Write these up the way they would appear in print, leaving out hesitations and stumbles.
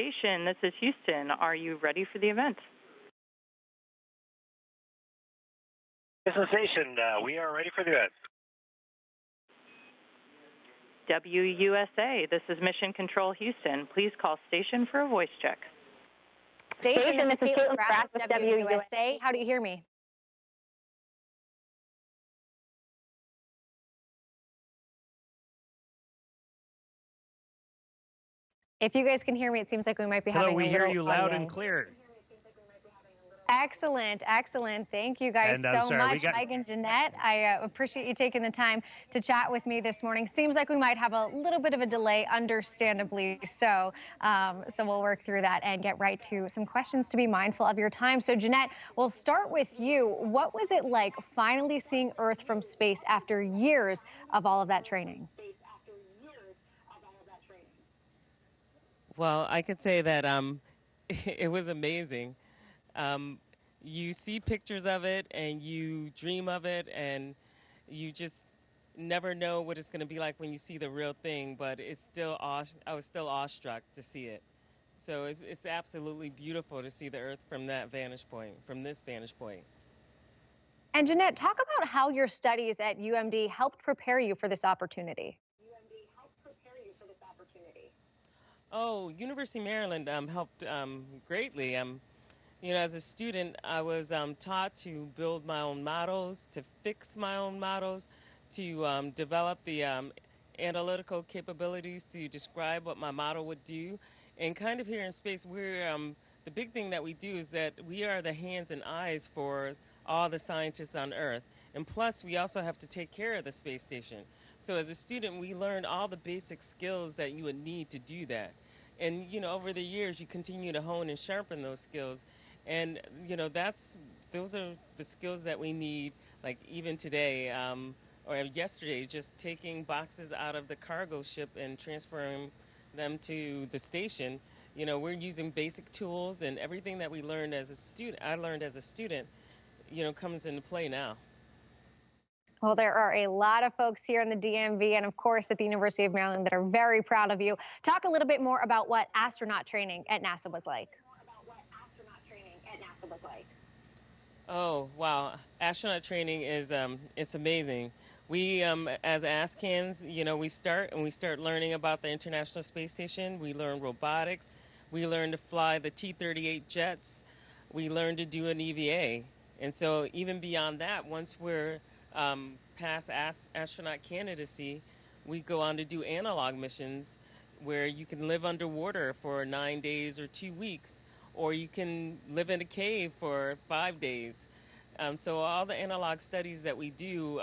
Station. This is Houston. Are you ready for the event? Houston Station, we are ready for the event. WUSA, this is Mission Control Houston. Please call station for a voice check. Station, this is Caitlin Brass with WUSA. How do you hear me? If you guys can hear me, it seems like we might be having a little Hello, we hear you loud audio. and clear. Excellent, excellent. Thank you guys so much, Mike and Jeanette. I appreciate you taking the time to chat with me this morning. Seems like we might have a little bit of a delay, understandably so. So we'll work through that and get right to some questions to be mindful of your time. So Jeanette, we'll start with you. What was it like finally seeing Earth from space after years of all of that training? Well, I could say that it was amazing. You see pictures of it and you dream of it, and you just never know what it's going to be like when you see the real thing, but it's still I was still awestruck to see it. So it's absolutely beautiful to see the Earth from that vantage point, from this vantage point. And Jeanette, talk about how your studies at UMD helped prepare you for this opportunity. Oh, University of Maryland helped greatly. You know, as a student, I was taught to build my own models, to fix my own models, to develop the analytical capabilities to describe what my model would do. And kind of here in space, we're the big thing that we do is that we are the hands and eyes for all the scientists on Earth. And plus, we also have to take care of the space station. So as a student, we learned all the basic skills that you would need to do that. And, you know, over the years, you continue to hone and sharpen those skills. And, you know, those are the skills that we need, like even today or yesterday, just taking boxes out of the cargo ship and transferring them to the station. You know, we're using basic tools, and everything that we learned as a student, I learned as a student, you know, comes into play now. Well, there are a lot of folks here in the DMV and, of course, at the University of Maryland that are very proud of you. Talk a little bit more about what astronaut training at NASA was like. Oh, wow. Astronaut training is it's amazing. We, as ASCANs, you know, we start learning about the International Space Station. We learn robotics. We learn to fly the T-38 jets. We learn to do an EVA. And so even beyond that, once we're past astronaut candidacy, we go on to do analog missions where you can live underwater for 9 days or 2 weeks, or you can live in a cave for 5 days. So all the analog studies that we do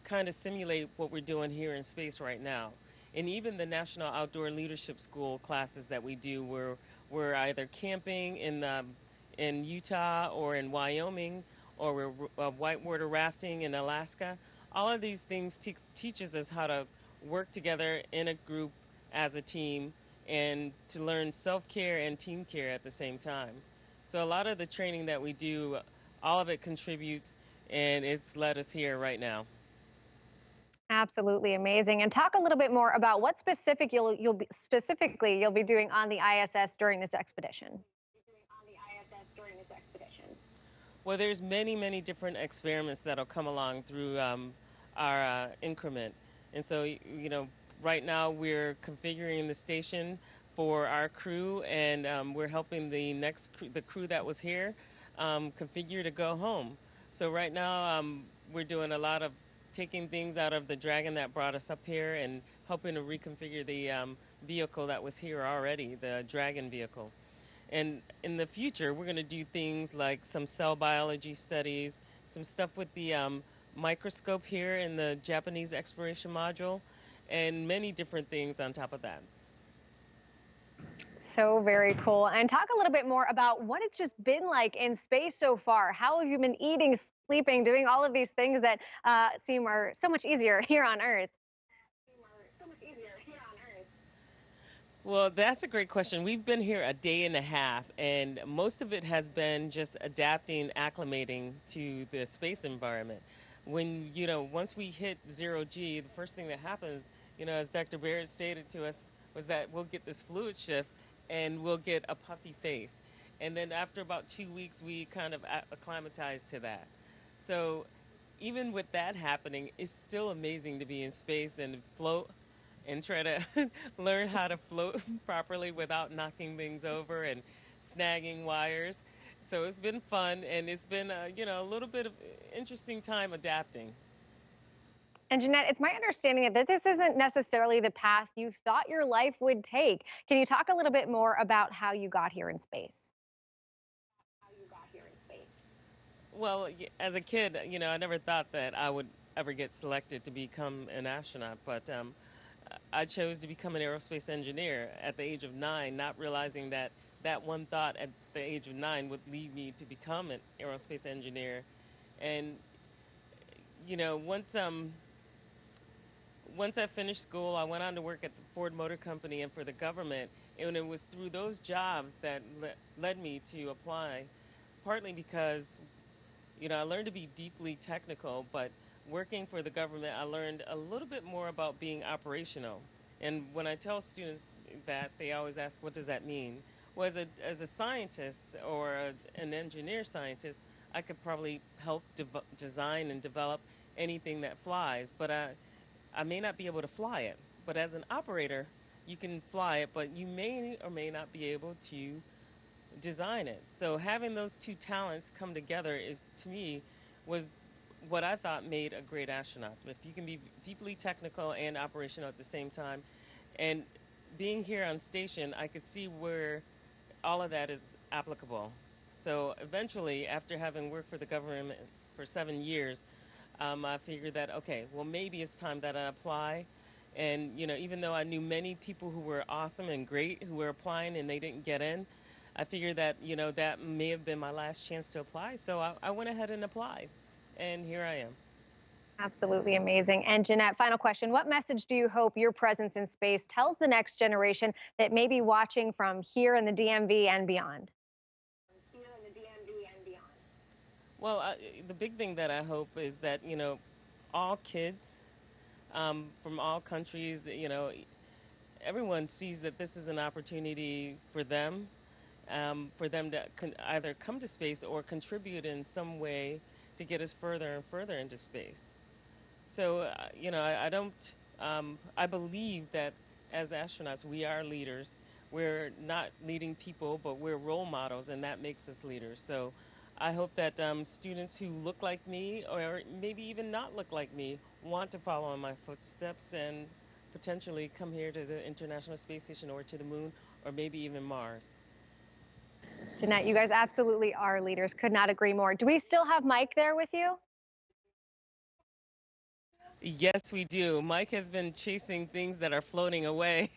kind of simulate what we're doing here in space right now. And even the National Outdoor Leadership School classes that we do, where we're either camping in Utah or in Wyoming, or we're whitewater rafting in Alaska. All of these things teaches us how to work together in a group as a team and to learn self-care and team care at the same time. So a lot of the training that we do, all of it contributes, and it's led us here right now. Absolutely amazing. And talk a little bit more about what specifically you'll be doing on the ISS during this expedition. Well, there's many different experiments that'll come along through our increment. And so, you know, right now we're configuring the station for our crew, and we're helping the crew that was here configure to go home. So right now we're doing a lot of taking things out of the Dragon that brought us up here and helping to reconfigure the vehicle that was here already, the Dragon vehicle. And in the future, we're going to do things like some cell biology studies, some stuff with the microscope here in the Japanese exploration module, and many different things on top of that. So very cool. And talk a little bit more about what it's just been like in space so far. How have you been eating, sleeping, doing all of these things that seem are so much easier here on Earth? Well, that's a great question. We've been here a day and a half, and most of it has been just adapting, acclimating to the space environment. When, you know, once we hit 0G, the first thing that happens, you know, as Dr. Barratt stated to us, was that we'll get this fluid shift, and we'll get a puffy face. And then after about 2 weeks, we kind of acclimatize to that. So even with that happening, it's still amazing to be in space and float and try to learn how to float properly without knocking things over and snagging wires. So it's been fun, and it's been a little bit of interesting time adapting. And Jeanette, it's my understanding that this isn't necessarily the path you thought your life would take. Can you talk a little bit more about how you got here in space? Well, as a kid, I never thought that I would ever get selected to become an astronaut, but I chose to become an aerospace engineer at the age of 9, not realizing that that one thought at the age of 9 would lead me to become an aerospace engineer. And, once I finished school, I went on to work at the Ford Motor Company and for the government. And it was through those jobs that led me to apply, partly because I learned to be deeply technical, but working for the government, I learned a little bit more about being operational. And when I tell students that, they always ask, what does that mean? Well, as a scientist or an engineer scientist, I could probably help design and develop anything that flies, but I may not be able to fly it. But as an operator, you can fly it, but you may or may not be able to design it. So having those two talents come together to me, was what I thought made a great astronaut. If you can be deeply technical and operational at the same time, and being here on station, I could see where all of that is applicable. So eventually, after having worked for the government for 7 years, I figured that, okay, well, maybe it's time that I apply. And, even though I knew many people who were awesome and great who were applying and they didn't get in, I figured that, that may have been my last chance to apply. So I went ahead and applied. And here I am. Absolutely amazing. And Jeanette, final question. What message do you hope your presence in space tells the next generation that may be watching from here in the DMV and beyond? Well, the big thing that I hope is that, all kids from all countries, everyone sees that this is an opportunity for them to either come to space or contribute in some way to get us further and further into space. So, I believe that as astronauts, we are leaders. We're not leading people, but we're role models, and that makes us leaders. So I hope that students who look like me, or maybe even not look like me, want to follow in my footsteps and potentially come here to the International Space Station or to the moon, or maybe even Mars. Jeanette, you guys absolutely are leaders. Could not agree more. Do we still have Mike there with you? Yes, we do. Mike has been chasing things that are floating away,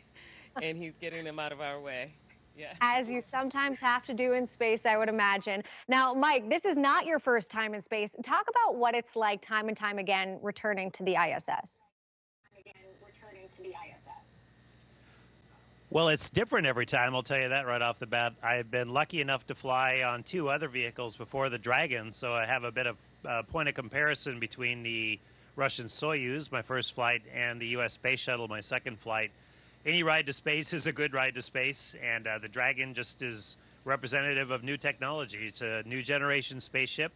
and he's getting them out of our way. Yeah. As you sometimes have to do in space, I would imagine. Now, Mike, this is not your first time in space. Talk about what it's like time and time again returning to the ISS. Well, it's different every time, I'll tell you that right off the bat. I've been lucky enough to fly on 2 other vehicles before the Dragon, so I have a bit of point of comparison between the Russian Soyuz, my first flight, and the U.S. Space Shuttle, my second flight. Any ride to space is a good ride to space, and the Dragon just is representative of new technology. It's a new generation spaceship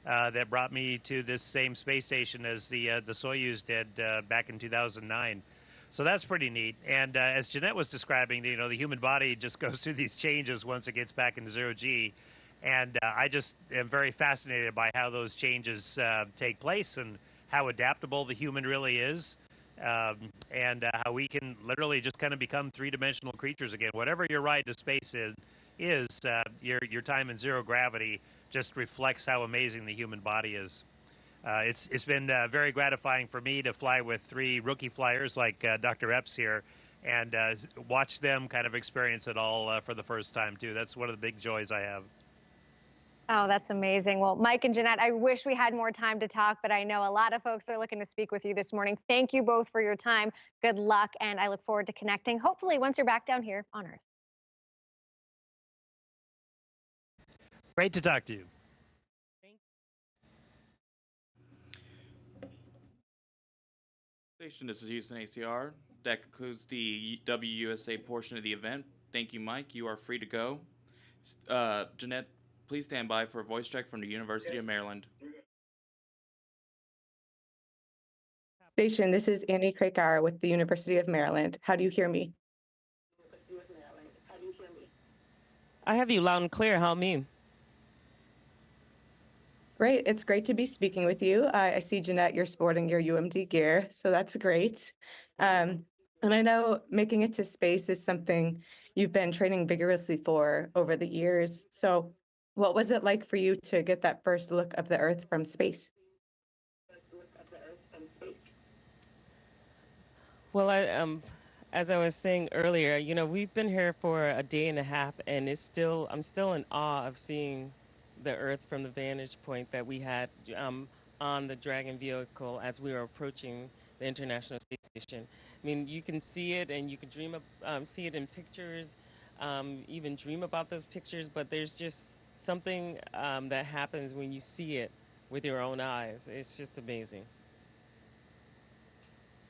that brought me to this same space station as the Soyuz did back in 2009. So that's pretty neat. And as Jeanette was describing, the human body just goes through these changes once it gets back into zero-G. And I just am very fascinated by how those changes take place and how adaptable the human really is, and how we can literally just kind of become three-dimensional creatures again. Whatever your ride to space is your time in zero gravity just reflects how amazing the human body is. It's been very gratifying for me to fly with 3 rookie flyers like Dr. Epps here, and watch them kind of experience it all for the first time too. That's one of the big joys I have. Oh, that's amazing. Well, Mike and Jeanette, I wish we had more time to talk, but I know a lot of folks are looking to speak with you this morning. Thank you both for your time. Good luck, and I look forward to connecting, hopefully once you're back down here on Earth. Great to talk to you. This is Houston ACR. That concludes the WUSA portion of the event. Thank you, Mike. You are free to go. Jeanette, please stand by for a voice check from the University of Maryland. Station, this is Annie Krakauer with the University of Maryland. How do you hear me? I have you loud and clear. How me? Great. It's great to be speaking with you. I see, Jeanette, you're sporting your UMD gear, so that's great. And I know making it to space is something you've been training vigorously for over the years. So what was it like for you to get that first look of the Earth from space? Well, as I was saying earlier, we've been here for a day and a half, and I'm still in awe of seeing the Earth from the vantage point that we had on the Dragon vehicle as we were approaching the International Space Station. I mean, you can see it, and you can see it in pictures, even dream about those pictures. But there's just something that happens when you see it with your own eyes. It's just amazing.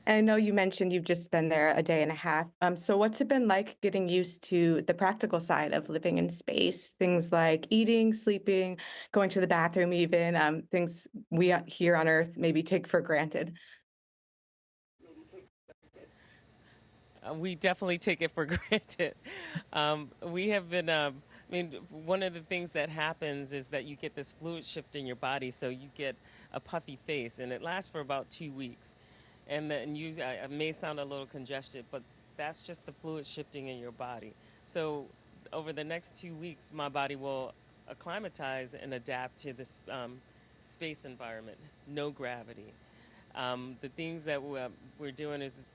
And I know you mentioned you've just been there a day and a half. So what's it been like getting used to the practical side of living in space? Things like eating, sleeping, going to the bathroom even, things we here on Earth maybe take for granted. We definitely take it for granted. We have been, one of the things that happens is that you get this fluid shift in your body. So you get a puffy face, and it lasts for about 2 weeks. And then it may sound a little congested, but that's just the fluid shifting in your body. So over the next 2 weeks, my body will acclimatize and adapt to this space environment, no gravity. The things that we're doing is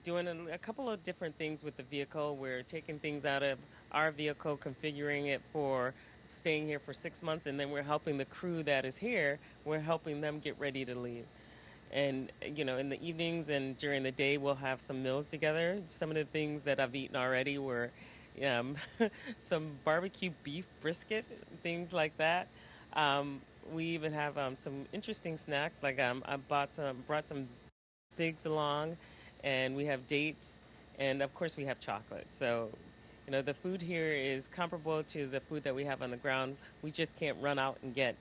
doing a couple of different things with the vehicle. We're taking things out of our vehicle, configuring it for staying here for 6 months, and then we're helping the crew that is here, we're helping them get ready to leave. And, in the evenings and during the day, we'll have some meals together. Some of the things that I've eaten already were some barbecue beef brisket, things like that. We even have some interesting snacks, like I brought some figs along, and we have dates, and of course we have chocolate. So the food here is comparable to the food that we have on the ground. We just can't run out and get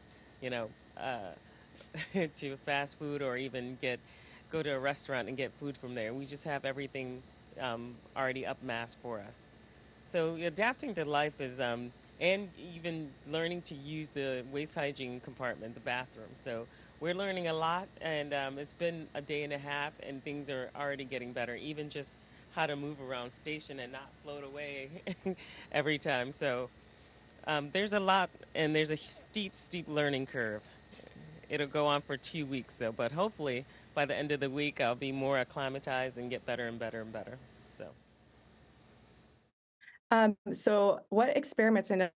to fast food or even go to a restaurant and get food from there. We just have everything already upmasked for us. So adapting to life is and even learning to use the waste hygiene compartment, the bathroom. So we're learning a lot, and it's been a day and a half, and things are already getting better, even just how to move around station and not float away every time. So there's a lot, and there's a steep learning curve. It'll go on for 2 weeks, though, but hopefully by the end of the week, I'll be more acclimatized and get better and better and better. So what experiments, I know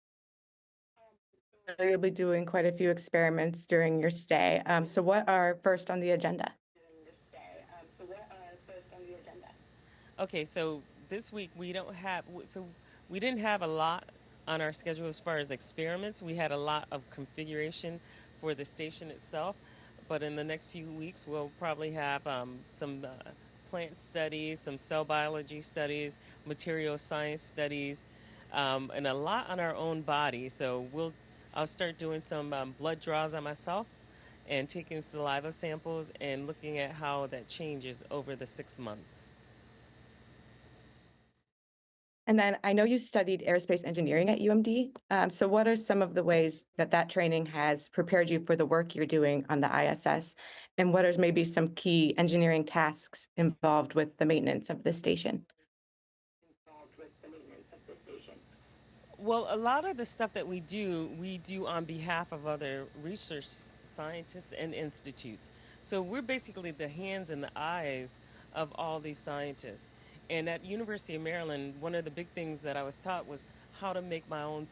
you'll be doing quite a few experiments during your stay. So what are first on the agenda? Okay, so this week we didn't have a lot on our schedule as far as experiments. We had a lot of configuration for the station itself, but in the next few weeks we'll probably have some plant studies, some cell biology studies, material science studies, and a lot on our own body. So I'll start doing some blood draws on myself and taking saliva samples and looking at how that changes over the 6 months. And then I know you studied aerospace engineering at UMD. So what are some of the ways that training has prepared you for the work you're doing on the ISS? And what are maybe some key engineering tasks involved with the maintenance of the station? Well, a lot of the stuff that we do on behalf of other research scientists and institutes. So we're basically the hands and the eyes of all these scientists. And at University of Maryland, one of the big things that I was taught was how to make my own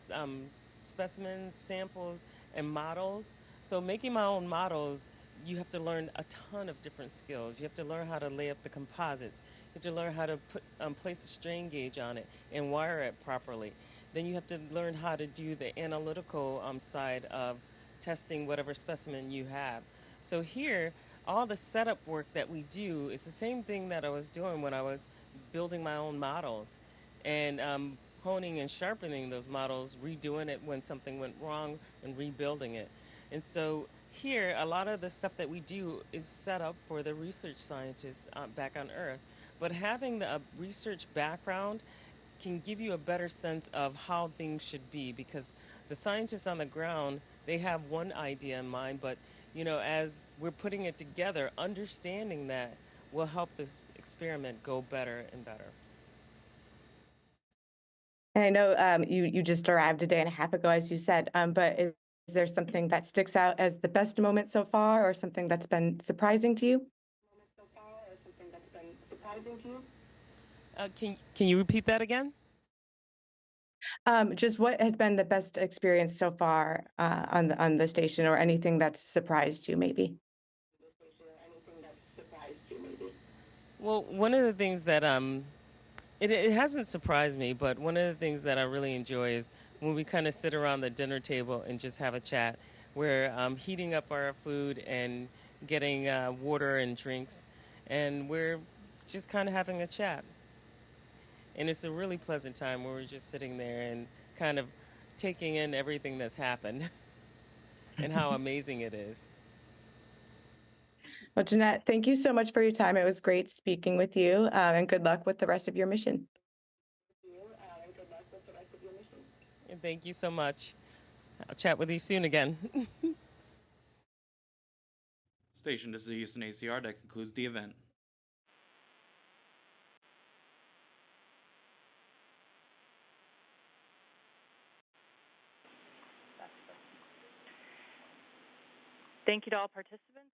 specimens, samples, and models. So making my own models, you have to learn a ton of different skills. You have to learn how to lay up the composites. You have to learn how to place a strain gauge on it and wire it properly. Then you have to learn how to do the analytical side of testing whatever specimen you have. So here, all the setup work that we do is the same thing that I was doing when I was building my own models and honing and sharpening those models, redoing it when something went wrong and rebuilding it. And so here, a lot of the stuff that we do is set up for the research scientists back on Earth. But having the research background can give you a better sense of how things should be, because the scientists on the ground, they have one idea in mind, but as we're putting it together, understanding that will help this experiment go better and better. And I know you just arrived a day and a half ago, as you said, but is there something that sticks out as the best moment so far, or something that's been surprising to you? Can you repeat that again? Just what has been the best experience so far on the station, or anything that's surprised you, maybe? Well, one of the things that it hasn't surprised me, but one of the things that I really enjoy is when we kind of sit around the dinner table and just have a chat. We're heating up our food and getting water and drinks, and we're just kind of having a chat. And it's a really pleasant time where we're just sitting there and kind of taking in everything that's happened and how amazing it is. Well, Jeanette, thank you so much for your time. It was great speaking with you, and good luck with the rest of your mission. And thank you so much. I'll chat with you soon again. Station, this is the Houston ACR. That concludes the event. Thank you to all participants.